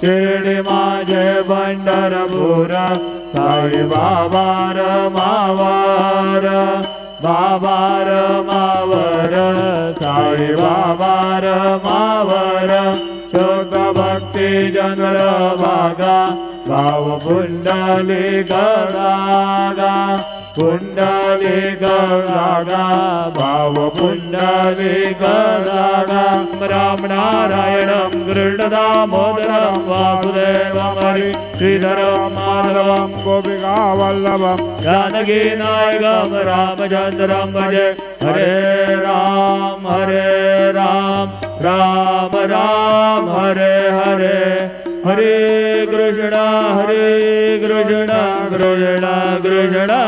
शिर्डी माझे पंढरपूर साई बाबा रमावर बाबा रमावर साई बाबा रमावर शोक भक्ती जंगल भागा भाव पुंडली गगा पुंडली गगा भाव पुंडली गगा राम नारायणं कृष्ण दामोदरं वासुदेवं हरि श्रीधरं माधवं गोपिका वल्लभं जानकी नायकं रामचन्द्रं भजे हरे राम राम राम हरे हरे हरे कृष्ण कृष्ण कृष्ण